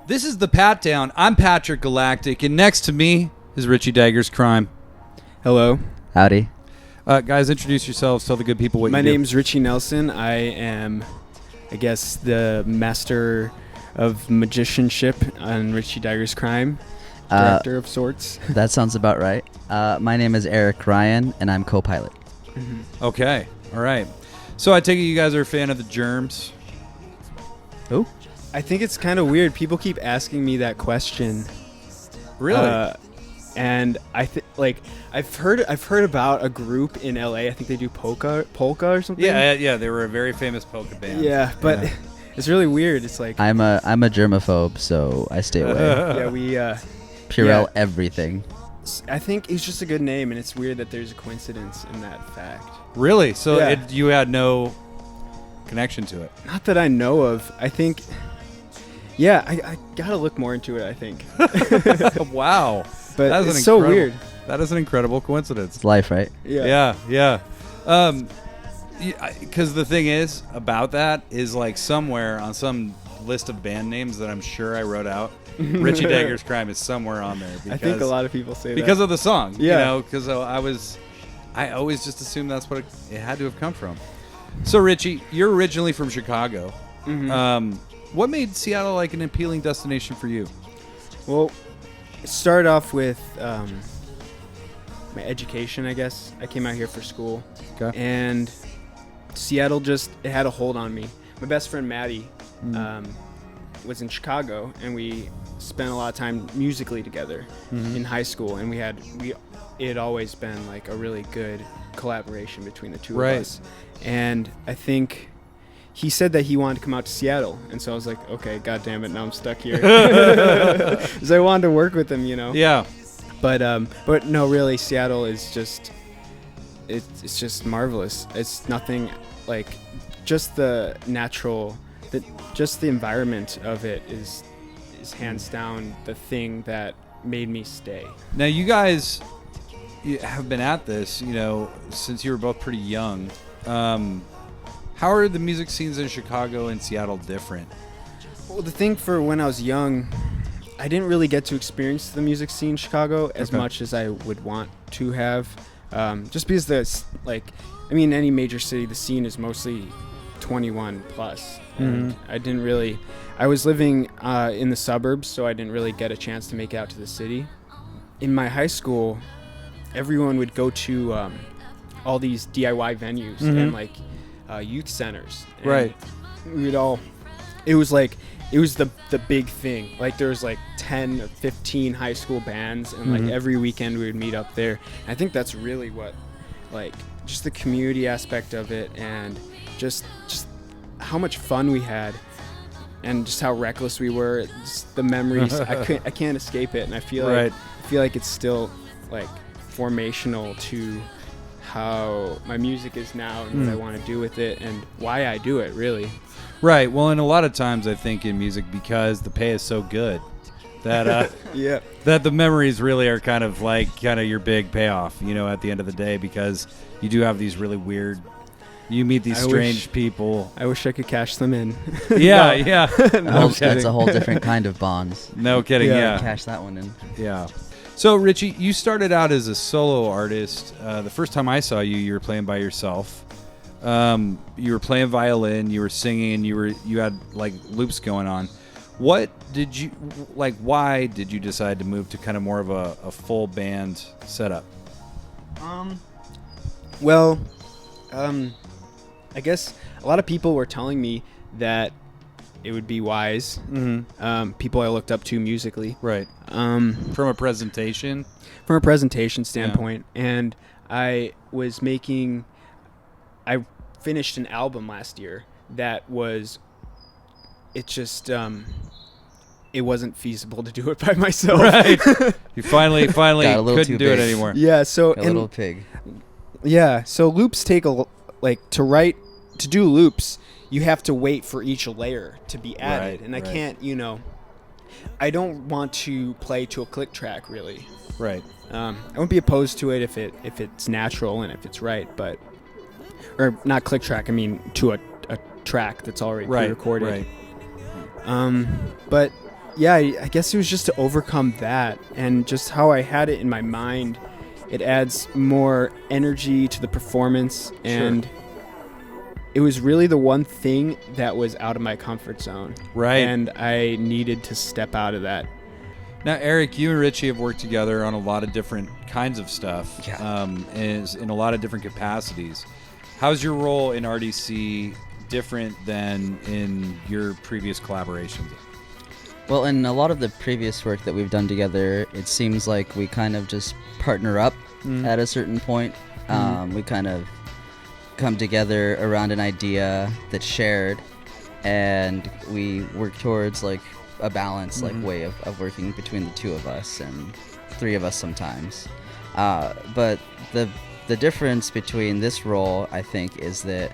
This is the Pat Down. I'm Patrick Galactic, and next to me is Richie Daggers Crime. Hello. Howdy. Guys, introduce yourselves. Tell the good people what My you do. name's Richie Nelson. I am, I guess, the master of magicianship on Richie Daggers Crime. Director of sorts. That sounds about right. My name is Eric Ryan, and I'm co-pilot. Okay. All right. So I take it you guys are a fan of the Germs. Who? I think it's kind of weird. People keep asking me that question. Really? And I've heard about a group in LA. I think they do polka or something. Yeah. They were a very famous polka band. Yeah, but it's really weird. It's like I'm a germaphobe, so I stay away. we Purell everything. I think it's just a good name, and it's weird that there's a coincidence in that fact. Really? So Yeah. you had no connection to it? Not that I know of. I think, I gotta look more into it, I think. Wow. But That is it's so incredible- weird. That is an incredible coincidence. It's life, right? Yeah. Yeah. Because the thing is about that is like somewhere on some list of band names that I'm sure I wrote out, Richie Daggers Crime is somewhere on there. Because, I think a lot of people say because that. of the song. Yeah. You know, because I always just assumed that's what it had to have come from. So Richie, you're originally from Chicago. Mhm. What made Seattle like an appealing destination for you? Well, it started off with my education, I guess. I came out here for school. Okay. And Seattle it had a hold on me. My best friend, Maddie, was in Chicago, and we spent a lot of time musically together in high school, and it had always been like a really good collaboration between the two of us. And I think he said that he wanted to come out to Seattle, and so I was like, okay, god damn it, now I'm stuck here. Because I wanted to work with him, you know. Yeah. But no, really, Seattle is just it's just marvelous. It's nothing like just the natural, just the environment of it is hands down the thing that made me stay. Now you guys have been at this, you know, since you were both pretty young. How are the music scenes in Chicago and Seattle different? Well, the thing for when I was young, I didn't really get to experience the music scene in Chicago as much as I would want to have. Just because any major city, the scene is mostly 21 plus. And I was living in the suburbs, so I didn't really get a chance to make it out to the city. In my high school, everyone would go to all these DIY venues and like youth centers. And Right. It was the big thing. Like there was like 10 or 15 high school bands, and like every weekend we would meet up there. And I think that's really what, like, just the community aspect of it, and just how much fun we had, and just how reckless we were. Just the memories, I can't escape it, and I feel like it's still like formational to how my music is now and what I want to do with it and why I do it, really. Right. Well, and a lot of times I think in music, because the pay is so good that that the memories really are kind of your big payoff, you know, at the end of the day, because you do have these really weird, you meet these strange people. I wish I could cash them in. Yeah. That's a whole different kind of bonds. No kidding. Yeah. Cash that one in. Yeah. So, Richie, you started out as a solo artist. The first time I saw you, you were playing by yourself. You were playing violin, you were singing, you had like loops going on. Why did you decide to move to kind of more of a full band setup? I guess a lot of people were telling me that it would be wise. People I looked up to musically. Right. From a presentation standpoint. And I finished an album last year that it wasn't feasible to do it by myself. Right. You finally couldn't do it big. anymore. Yeah, so A little pig. Yeah, so loops take to do loops, you have to wait for each layer to be added. And I can't, I don't want to play to a click track, really. Right. I won't be opposed to it if it's natural and if it's right, or not click track, I mean to a track that's already pre-recorded. Right. But yeah, I guess it was just to overcome that and just how I had it in my mind. It adds more energy to the performance, and it was really the one thing that was out of my comfort zone. Right. And I needed to step out of that. Now, Eric, you and Richie have worked together on a lot of different kinds of stuff, Yeah. in a lot of different capacities. How's your role in RDC different than in your previous collaborations? Well, in a lot of the previous work that we've done together, it seems like we kind of just partner up at a certain point. We kind of come together around an idea that's shared, and we work towards like a balance, like way of working between the two of us and three of us sometimes. But the difference between this role, I think, is that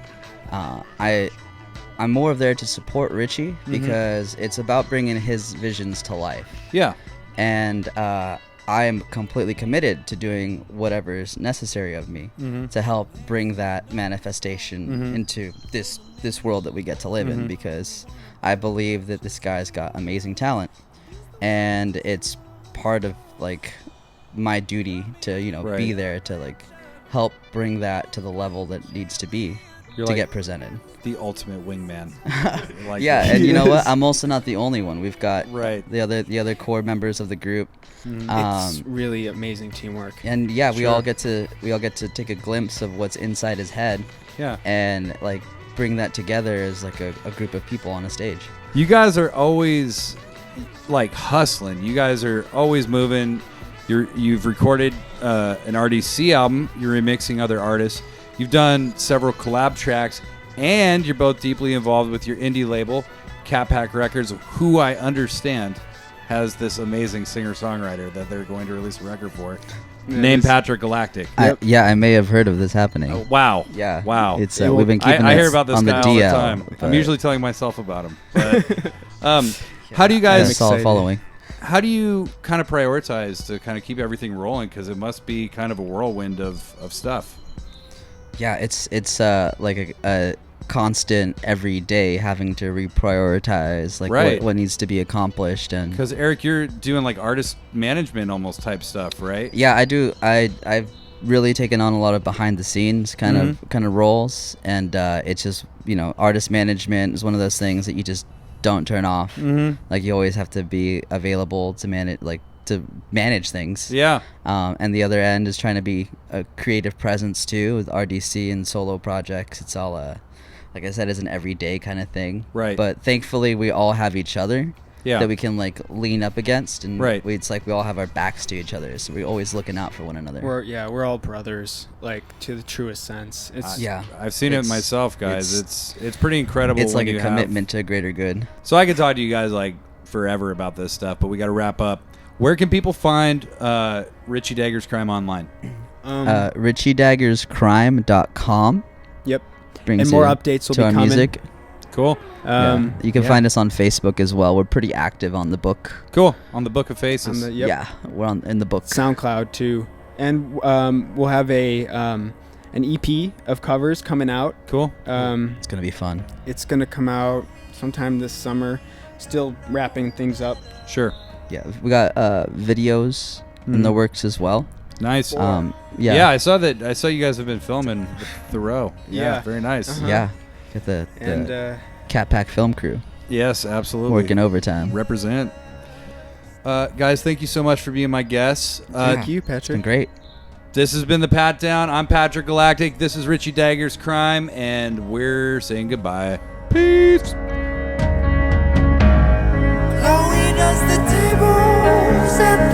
I'm more of there to support Richie because it's about bringing his visions to life. Yeah. And I am completely committed to doing whatever is necessary of me to help bring that manifestation into this world that we get to live in, because I believe that this guy's got amazing talent, and it's part of like my duty to be there to like help bring that to the level that needs to be get presented. The ultimate wingman. Yeah, and you know what? I'm also not the only one. We've got Right. the other core members of the group. It's really amazing teamwork. And yeah, we all get to take a glimpse of what's inside his head. Yeah. And like bring that together as like a group of people on a stage. You guys are always like hustling. You guys are always moving. You've recorded an RDC album. You're remixing other artists. You've done several collab tracks, and you're both deeply involved with your indie label, Cat Pack Records, who I understand has this amazing singer-songwriter that they're going to release a record for, named Patrick Galactic. I may have heard of this happening. Wow. Yeah. Wow. It's we've been keeping I this hear about this on guy the all the DL. time. I'm but usually telling myself about him. But, how do you guys... it's all following. How do you kind of prioritize to kind of keep everything rolling? Because it must be kind of a whirlwind of stuff. Yeah, it's like a constant every day having to reprioritize like what needs to be accomplished. And because Eric, you're doing like artist management almost type stuff, right? Yeah, I do. I've really taken on a lot of behind the scenes kind of roles, and it's just artist management is one of those things that you just don't turn off. Like you always have to be available to manage things. Yeah. And the other end is trying to be a creative presence too with RDC and solo projects. It's all like I said, it's an everyday kind of thing. Right. But thankfully we all have each other Yeah. that we can like lean up against, and Right. it's like we all have our backs to each other, so we're always looking out for one another. We're all brothers, like to the truest sense. It's Yeah. I've seen it It's- myself, guys. It's pretty incredible. It's when like a you have- commitment to a greater good. So I could talk to you guys like forever about this stuff, but we got to wrap up. Where can people find Richie Daggers Crime online? RichieDaggersCrime.com Yep. brings And more you updates will to be our coming. music. Cool. You can find us on Facebook as well. We're pretty active on the book. Cool. On the Book of Faces. Yeah, we're in the book. SoundCloud too, and we'll have an EP of covers coming out. Cool. It's gonna be fun. It's gonna come out sometime this summer. Still wrapping things up. Sure. Yeah, we got videos in the works as well. Nice. Yeah, I saw that. I saw you guys have been filming the row. Yeah. Very nice. yeah. Get the And Cat Pack film crew Yes, absolutely. working overtime. Represent. Guys, thank you so much for being my guests. thank you, It's been Patrick. great. This has been the Pat Down. I'm Patrick Galactic. This is Richie Daggers Crime, and we're saying goodbye. Peace. Chloe does the tables at